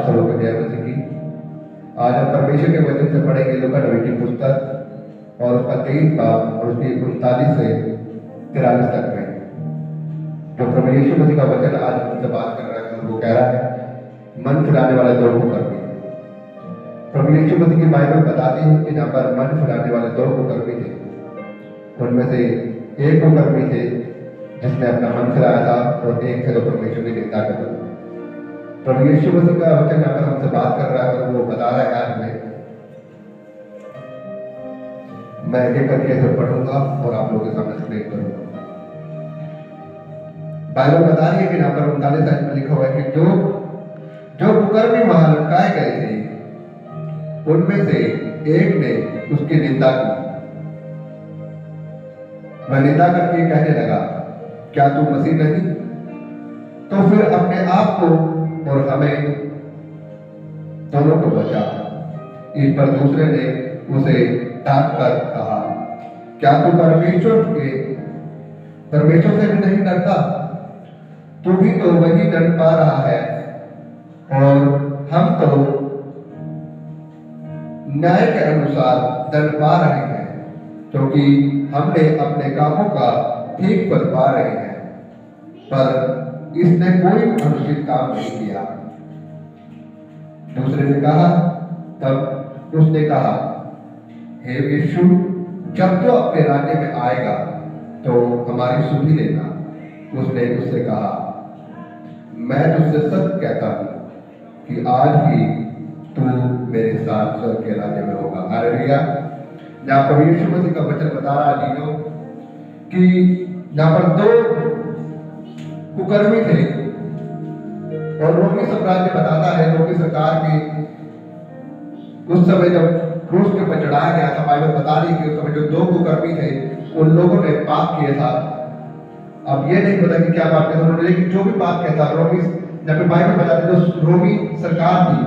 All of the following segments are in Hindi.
सबों को जय मसीह की। आज हम परमेश्वर के वचन से पढ़ेंगे लूका नबी की पुस्तक और उसका 23 बाब और उसकी 39 से 43 तक में जो प्रभु यीशु मसीह का वचन आज हमसे बात कर रहा है। वो कह रहा है मन फिराने वाले दो कुकर्मी। प्रभु यीशु मसीह की बाइबल बताती है कि यहाँ पर मन फिराने वाले दो कुकर्मी थे। उनमें से एक कुकर्मी थे जिसने अपना मन फिराया था और एक थे जो परमेश्वर की निंदा कर रहा था। प्रभु यीशु मसीह का वचन यहाँ पर हमसे बात कर रहा है और वो बता रहा है आज मैं एक करके इसे पढ़ूंगा और आप लोगों के सामने एक्सप्लेन करूंगा। बाइबल बता रही है कि यहाँ पर 39 में लिखा हुआ है कि जो कुकर्मी वहां लटकाए गए थे उनमें से एक ने उसकी निंदा की। वह निंदा करके कहने लगा, क्या तू मसीह नहीं? तो फिर अपने आप को और हमें दोनों को बचा। इस पर दूसरे ने उसे डांट कर कहा, क्या तू परमेश्वर से भी नहीं डरता? तू भी तो वही दंड पा रहा है और हम तो न्याय के अनुसार दंड पा रहे हैं, क्योंकि हमने अपने कामों का ठीक फल पा रहे हैं। पर इसने कोई अनुचित काम नहीं किया। दूसरे ने कहा, तब उसने कहा, हे यीशु, जब तो अपने राज्य में आएगा तो हमारी सुधि लेना। उसने उससे कहा, मैं तुझसे सच कहता हूं कि आज ही तू मेरे साथ स्वर्ग के राज्य में होगा। हालेलुया। यहाँ पर यीशु मसीह का वचन बता रहा है कि यहाँ पर दो कुकर्मी थे और रोमी साम्राज्य बताता है, रोमी सरकार के उस समय जब क्रूस के ऊपर चढ़ाया गया था, बाइबल बता रही है कि उस समय जो दो कुकर्मी थे उन लोगों ने पाप किया था। अब ये नहीं पता कि क्या पाप किया था उन्होंने, लेकिन जो भी पाप किया था रोमी, जब बाइबल बताती है जो रोमी सरकार थी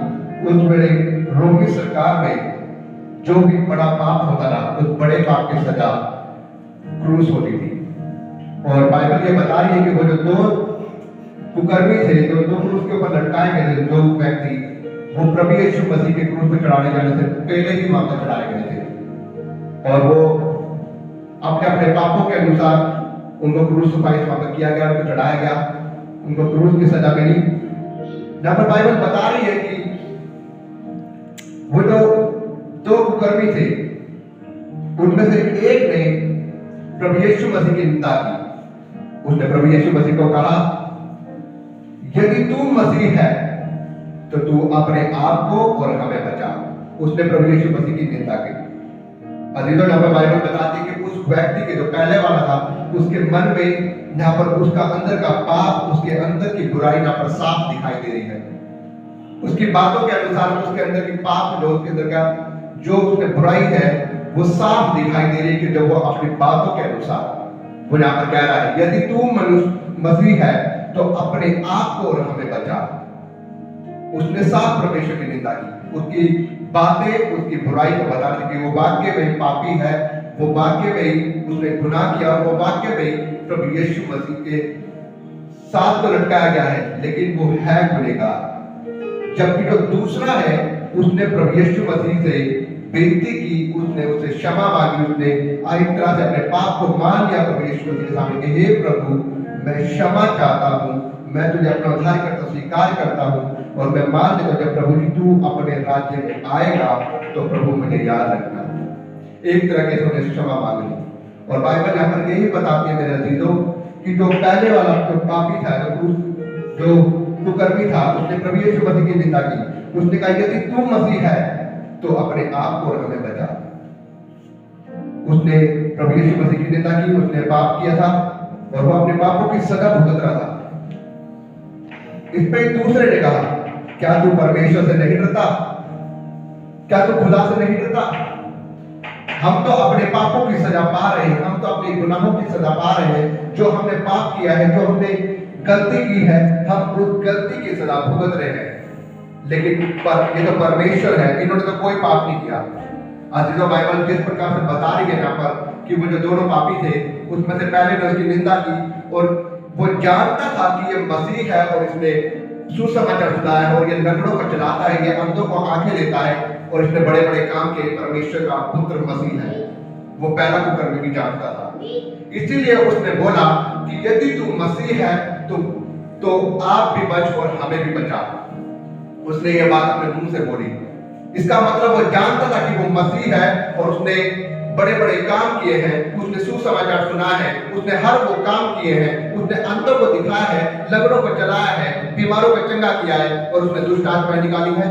उस बड़े रोमी सरकार में जो भी बड़ा पाप होता था उस बड़े पाप की सजा क्रूस होती थी। और बाइबल ये बता रही है कि वो जो दो कुकर्मी थे, जो दो क्रूस के ऊपर लटकाए गए थे, दो व्यक्ति, वो प्रभु यीशु मसीह के क्रूस पर चढ़ाने जाने से पहले ही वहां पर चढ़ाए गए थे और वो अपने अपने पापों के अनुसार उनको क्रूसिफाई वहां पर किया गया, उनको चढ़ाया गया, उनको क्रूस की सजा मिली। यहाँ पर बाइबल बता रही है कि वो जो दो कुकर्मी थे उनमें से एक ने प्रभु यीशु मसीह की निंदा की। उसने प्रभु यीशु मसीह को कहा, यदि तू मसीह है तो तू अपने आप को और हमें बचा। उसने प्रभु यीशु मसीह की निंदा की। अजीजों, यहाँ पर बाइबल बताती है कि उस व्यक्ति के जो पहले वाला था उसके मन में यहाँ पर उसका अंदर का पाप, उसके अंदर की बुराई यहाँ पर साफ दिखाई दे रही है। उसकी बातों के अनुसार उसके अंदर की पाप, जो उसके अंदर का जो उसमें बुराई है वो साफ दिखाई दे रही है कि जब वो अपनी बातों के अनुसार वो यहाँ पर कह रहा है, यदि तू मनुष्य मसीह है तो अपने आप को और हमें बचा। उसने साफ परमेश्वर की निंदा की, उसकी बातें, उसकी बुराई को बता दी कि वो वाक्य में पापी है, वो वाक्य में उसने गुनाह किया, वो वाक्य में प्रभु यीशु मसीह के साथ तो लटकाया गया है लेकिन वो है गुनहगार। जबकि जो दूसरा है उसने प्रभु यीशु मसीह से विनती की, उसने उससे क्षमा मांगी, उसने एक तरह से अपने पाप को मान लिया प्रभु यीशु मसीह के सामने कि हे प्रभु, मैं क्षमा चाहता हूँ, मैं तुझे अपना उद्धारकर्ता स्वीकार करता हूँ और मैं मान लेता हूँ जब प्रभु जी तू अपने राज्य में आएगा तो प्रभु मुझे याद रखना। एक तरह के उसने क्षमा मांग ली। और बाइबल यहाँ पर यही बताती है मेरे अजीजों कि जो पहले वाला जो पापी था, जो कुकर्मी था, उसने प्रभु यीशु मसीह की निंदा की। उसने कहा, यदि तू मसीह है तो अपने आप को और हमें बचा। उसने प्रभु यीशु मसीह की निंदा की, उसने पाप किया था और वो अपने पापों की सजा भुगत रहा था। इस पे दूसरे ने कहा, क्या तू परमेश्वर से नहीं डरता? क्या तू खुदा से नहीं डरता? हम तो अपने पापों की सजा पा रहे हैं, हम तो अपने गुनाहों की सजा पा रहे हैं। जो हमने पाप किया है, जो हमने गलती की है, हम उस गलती की सजा भुगत रहे हैं। लेकिन ये तो परमेश्वर है, इन्होंने तो कोई पाप नहीं किया। आज जो बाइबल जिस प्रकार से बता रही है यहाँ पर कि वो जो दोनों पापी थे उसमें से पहले ने उसकी निंदा की और वो जानता था कि ये मसीह है और इसने सुसमाचार सुनाया है और ये लंगड़ों को चलाता है, ये अंधों को आंखें देता है और इसने बड़े बड़े काम के परमेश्वर का पुत्र मसीह है, वो पहला कुकर में भी जानता था। इसीलिए उसने बोला कि यदि तू मसीह है तो आप भी बच और हमें भी बचा। उसने ये बात अपने मुंह से बोली। इसका मतलब वो जानता था कि वो मसीह है और उसने बड़े बड़े काम किए हैं, उसने सुसमाचार सुना है, उसने हर वो काम किए हैं, उसने अंधों को दिखाया है, लंगड़ों को चलाया है, बीमारों को चंगा किया है और उसने दुष्ट आत्माएं निकाली है,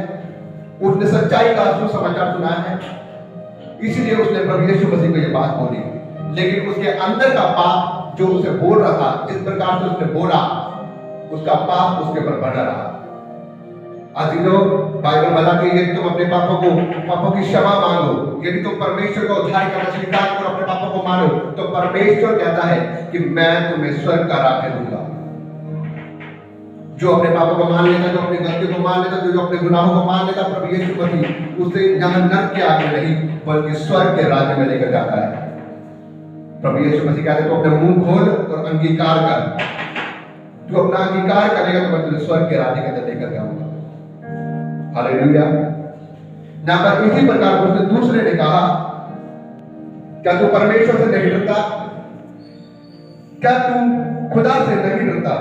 उसने सच्चाई का सुसमाचार सुनाया है। इसीलिए उसने प्रभु यीशु मसीह को ये बात बोली। लेकिन उसके अंदर का पाप जो उसे बोल रहा था, जिस प्रकार से उसने बोला, उसका पाप उसके ऊपर बना रहा। अजीजों, बाइबल बताती है यदि तुम अपने पापों की क्षमा मांगो, यदि तुम परमेश्वर को उद्धार करना स्वीकार करो, अपने पापों को मानो, तो परमेश्वर कहता है कि मैं तुम्हें स्वर्ग का राज्य दूंगा। जो अपने पापों को मान लेता, जो अपनी गलती को मान लेता, जो अपने गुनाहों को मान लेता, प्रभु यीशु मसीह उसे यहाँ नरक के आगे नहीं बल्कि स्वर्ग के राज्य में लेकर जाता है। प्रभु यीशु मसीह कहते हैं तो अपने मुंह खोल और अंगीकार कर, तू अपना अंगीकार करेगा तो मैं तुझे स्वर्ग के राज्य के अंदर लेकर जाऊंगा। हालेलुया। यहाँ पर इसी प्रकार उसने दूसरे ने कहा, क्या तू परमेश्वर से नहीं डरता? क्या तू खुदा से नहीं डरता?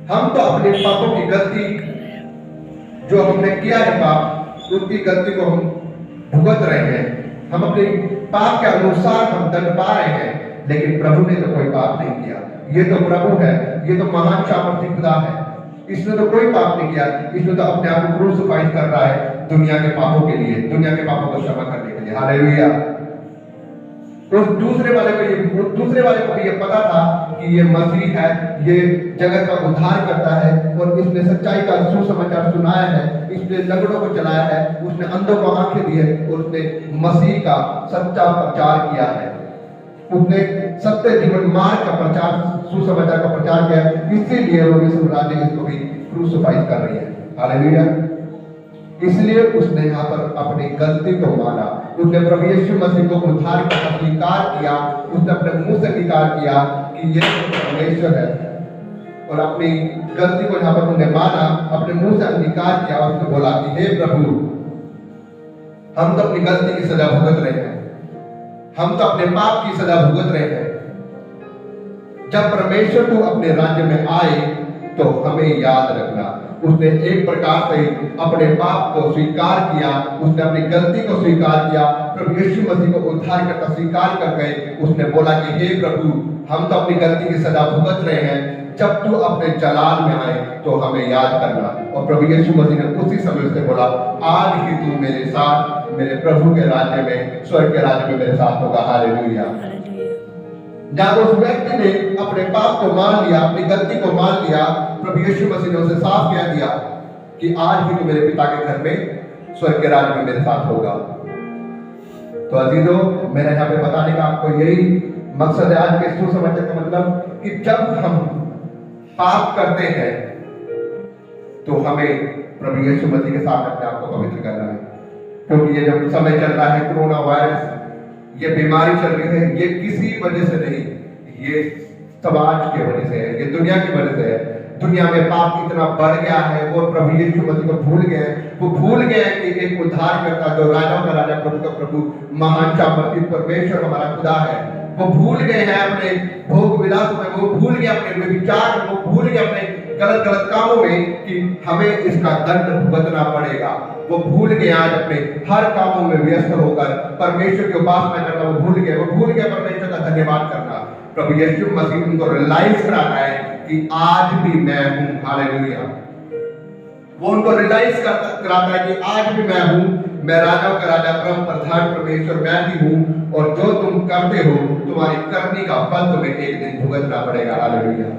हम तो अपने पापों की गलती जो हमने किया है पाप, उसकी गलती को हम भुगत रहे हैं, हम अपने पाप के अनुसार हम दंड पा रहे हैं, लेकिन प्रभु ने तो कोई पाप नहीं किया। ये तो प्रभु है, ये तो महान सामर्थी खुदा है, इसने तो कोई पाप नहीं किया, इसने तो अपने आप को क्रूसिफाइड कर रहा है दुनिया के पापों के लिए, दुनिया के पापों को क्षमा करने के लिए। हालेलुया। तो दूसरे वाले को भी ये पता था कि ये मसीह है, ये जगत का उद्धार करता है और इसने सच्चाई का सुसमाचार सुनाया है, इसने लंगड़ों को चलाया है, उसने अंधों को आंखें दी है और उसने मसीह का सच्चा प्रचार किया है, उसने सत्य जीवन मार्ग का प्रचार, सुसमाचार का प्रचार किया। इसीलिए लोग इस राज्य इसको भी क्रूसिफाइड कर रही है। हालेलुया। इसलिए उसने यहाँ पर अपनी गलती को माना, उसने प्रभु यीशु मसीह को उद्धार का स्वीकार किया, उसने अपने मुंह से स्वीकार किया कि ये परमेश्वर है और अपनी गलती को यहाँ पर उन्हें माना, अपने मुंह से अंगीकार किया और उसने बोला कि हे प्रभु, हम तो अपनी गलती की सजा भुगत रहे हैं, हम तो अपने पाप की सजा भुगत रहे हैं। जब परमेश्वर तू अपने राज्य में आए तो हमें याद रखना। उसने एक प्रकार से अपने पाप को स्वीकार किया, उसने अपनी गलती को स्वीकार किया, प्रभु यीशु मसीह को उद्धार करता स्वीकार कर गए। उसने बोला कि हे प्रभु, हम तो अपनी गलती की सजा भुगत रहे हैं, जब तू अपने जलाल में आए तो हमें याद करना। और प्रभु यीशु मसीह ने उसी समय से बोला, आज ही तू मेरे साथ मेरे प्रभु के राज्य में, स्वर्ग के राज्य में मेरे साथ होगा। हालेलुया। जब उस व्यक्ति ने अपने पाप को मान लिया, अपनी गलती को मान लिया, प्रभु यीशु मसीह ने उसे साफ कह दिया कि आज ही तू मेरे पिता के घर में, स्वर्ग के राज्य में मेरे साथ होगा। तो अजीजों, मेरा यहाँ पे बताने का आपको यही मकसद है आज के सुसमाचार का मतलब कि जब हम पाप करते हैं तो हमें प्रभु यीशु मसीह के साथ अपने आप को पवित्र करना है। क्योंकि ये जब समय चल रहा है, कोरोना वायरस, ये बीमारी चल रही है, ये किसी वजह से नहीं, ये समाज के वजह से है, ये दुनिया की वजह से है। दुनिया में पाप इतना बढ़ गया है, वो प्रभु यीशु मसीह को भूल गए। वो भूल गए कि एक उद्धार करता, जो राजाओं का राजा, प्रभु का प्रभु, महान सामर्थी परमेश्वर हमारा खुदा है, वो भूल गए हैं अपने भोग विलास में, वो भूल गए अपने विचार में, वो भूल गए अपने गलत कामों में कि हमें इसका दंड भुगतना पड़ेगा। वो भूल गए आज अपने हर कामों में व्यस्त होकर परमेश्वर की उपासना करना, वो भूल गए परमेश्वर का धन्यवाद करना। प्रभु यीशु मसीह उनको रियलाइज कराता है कि आज भी मैं हूं। हालेलुया। वो उनको रियलाइज कराता है कि आज भी मैं हूं, मैं राजाओं का राजा, परम प्रधान परमेश्वर मैं ही हूं, और जो तुम करते हो तुम्हारी करनी का फल तुम्हें एक दिन भुगतना पड़ेगा। हालेलुया।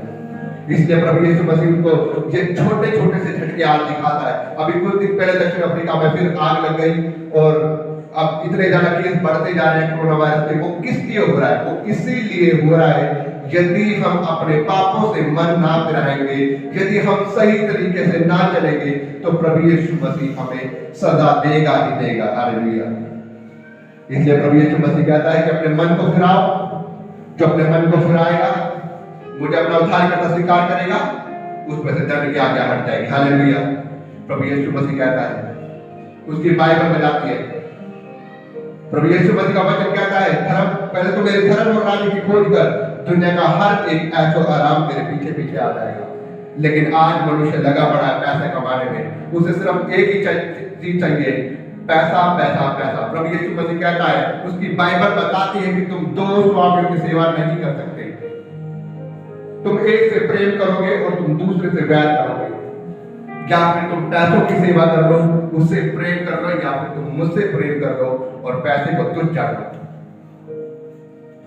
इसलिए प्रभु यीशु मसीह उनको ये छोटे छोटे से झटके आज दिखाता है। अभी कुछ दिन पहले दक्षिण अफ्रीका में फिर आग लग गई और अब इतने ज्यादा केस बढ़ते जा रहे हैं कोरोना वायरस के। वो किस लिए हो रहा है? वो इसीलिए हो रहा है, यदि हम अपने पापों से मन ना फिराएंगे, यदि हम सही तरीके से ना चलेंगे, तो प्रभु यीशु मसीह हमें सजा देगा ही देगा। हालेलुया। इसलिए प्रभु यीशु मसीह कहता है कि अपने मन को फिराओ। जो अपने मन को फिराएगा, मुझे अपना उद्धार करता स्वीकार करेगा, उसमें से दंड की आज्ञा हट जाएगी। हालेलुया। प्रभु यीशु मसीह कहता है, उसकी बाइबल में जाती है, प्रभु यीशु मसीह का वचन कहता है, धर्म पहले तो मेरे धर्म और राज्य की खोज कर, दुनिया का हर एक ऐशो आराम तेरे पीछे पीछे आ जाएगा। लेकिन आज मनुष्य लगा पड़ा है पैसे कमाने में, उसे सिर्फ एक ही चीज चाहिए, पैसा पैसा पैसा। प्रभु यीशु मसीह कहता है, उसकी बाइबल बताती है कि तुम दो स्वामियों की सेवा नहीं कर सकते। तुम एक से प्रेम करोगे और तुम दूसरे से वैर करोगे। या फिर तुम पैसों की सेवा कर लो, उससे प्रेम कर लो, या फिर तुम मुझसे प्रेम कर लो और पैसे को तुच्छ जान लो।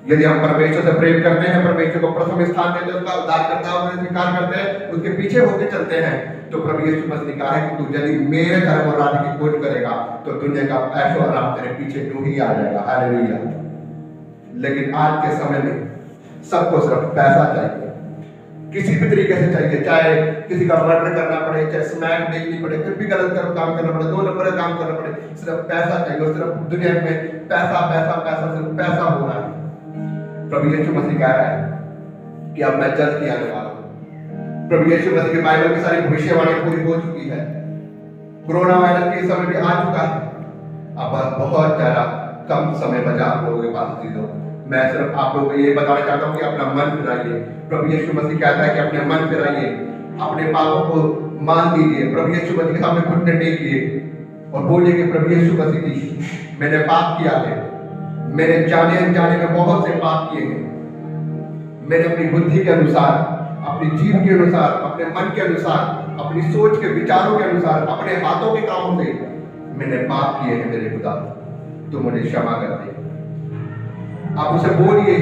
यदि हम परमेश्वर से प्रेम करते हैं, परमेश्वर को प्रथम स्थान देते हैं, उसका उद्धारकर्ता होकर स्वीकार करते हैं, उसके पीछे होकर चलते हैं, तो प्रभु यीशु मसीह ने कहा है कि तू यदि मेरे धर्म और राज्य की खोज करेगा तो दुनिया का ऐशो आराम तेरे पीछे यूं ही आ जाएगा। हालेलुया। लेकिन आज के समय में सबको सिर्फ पैसा चाहिए, किसी भी तरीके से चाहिए, चाहे किसी का मर्डर करना पड़े, चाहे स्मैक देखनी पड़े, फिर भी गलत काम करना पड़े, 2 नंबर का काम करना पड़े, सिर्फ पैसा चाहिए। और सिर्फ दुनिया में पैसा पैसा पैसा, सिर्फ पैसा हो रहा है। प्रभु यीशु मसीह कह रहा है कि अब मैं जल्द ही आने वाला हूं। प्रभु यीशु मसीह की बाइबल की सारी भविष्यवाणी पूरी हो चुकी है। कोरोना वायरस के समय भी आ चुका है। अब बहुत ज्यादा कम समय बचा आप लोगों के पास। चीजों मैं सिर्फ आप लोगों को ये बताना चाहता हूँ कि अपना मन फिराइए। प्रभु यीशु मसीह कहता है कि अपने मन फिराइए, अपने पापों को मान दीजिए, प्रभु यीशु मसीह के सामने घुटने टेकिए और बोलिए कि प्रभु यीशु मसीह जी, मैंने पाप किया है, मैंने जाने अनजाने में बहुत से पाप किए हैं। मैंने अपनी बुद्धि के अनुसार, अपनी जीव के अनुसार, अपने मन के अनुसार, अपनी सोच के विचारों के अनुसार, अपने हाथों के कामों से मैंने पाप किए हैं। मेरे खुदा, तो मुझे क्षमा कर दे। आप उसे बोलिए,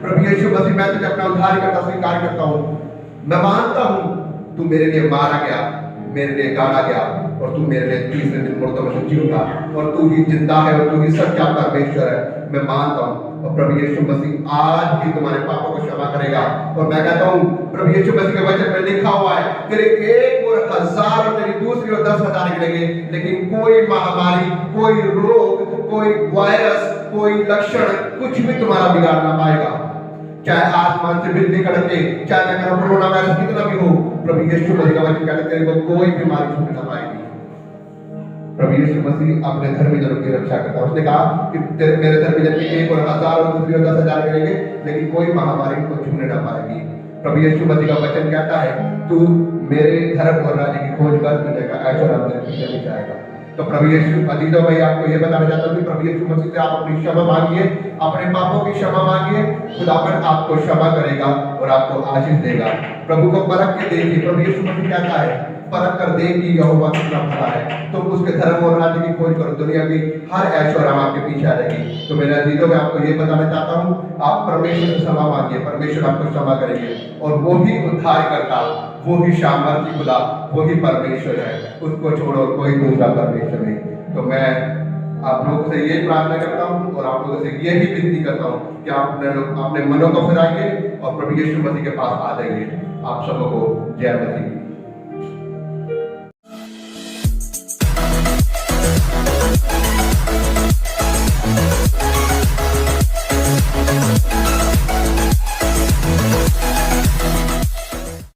प्रभु यीशु मसीह, मैं तुझे अपना उद्धारकर्ता स्वीकार करता हूँ। मैं मानता हूँ तू मेरे लिए मारा गया, मेरे लिए गाड़ा गया और तू मेरे लिए तीसरे दिन मुर्दों में से जी उठा, और तू ही जिंदा है और तू ही सच्चा परमेश्वर है। मैं मानता हूँ और प्रभु यीशु मसीह आज ही तुम्हारे पापों को क्षमा करेगा। और मैं कहता हूँ प्रभु यीशु मसीह के वचन में लिखा हुआ है, तेरे 1 और 1000 और तेरी दूसरी और 10,000 गिनेंगे, लेकिन कोई महामारी, कोई रोग, कोई वायरस, कोई लक्षण कुछ भी तुम्हारा बिगाड़ ना पाएगा। चाहे आसमान से बिजली कड़के, चाहे कोरोना वायरस कितना भी हो, प्रभु यीशु मसीह का वचन कहता है तेरे को कोई बीमारी छूने ना पाएगी। प्रभु यीशु मसीह अपने धर्मीजनों की रक्षा करता है। उसने कहा कि मेरे धर्मीजन के 1 और 1000 और दूसरी और 10,000 करेंगे, लेकिन कोई महामारी को छूने ना पाएगी। प्रभु यीशु मसीह का वचन कहता है, तू मेरे धर्म और राज्य की खोज कर, दुनिया का ऐशो आराम तेरे पीछे नहीं जाएगा। तो प्रभु यीशु अजीजों, मैं आपको ये बताना चाहता हूँ कि प्रभु यीशु मसीह से आप अपनी क्षमा मांगिए, अपने पापों की क्षमा मांगिए। खुदावन आपको क्षमा करेगा और आपको आशीष देगा। प्रभु को परख के देखिए। प्रभु यीशु मसीह कहता है, परख कर देखिए यहोवा कितना भला है। तुम उसके धर्म और राज्य की खोज करो, दुनिया की हर ऐशो आराम आपके पीछे आ जाएगी। तो मेरे अजीजों, मैं आपको ये बताना चाहता हूँ, आप परमेश्वर से क्षमा मांगिए, परमेश्वर आपको क्षमा करेंगे। और वो ही उद्धार करता, वो ही सामर्थी खुदा, वो ही परमेश्वर है, उसको छोड़ो कोई दूसरा परमेश्वर नहीं। तो मैं आप लोगों से ये प्रार्थना करता हूँ और आप लोगों से यही विनती करता हूँ कि आप अपने मनों को फिराइए और प्रभु यीशु मसीह के पास आ जाइए। आप सबको जय मसीह।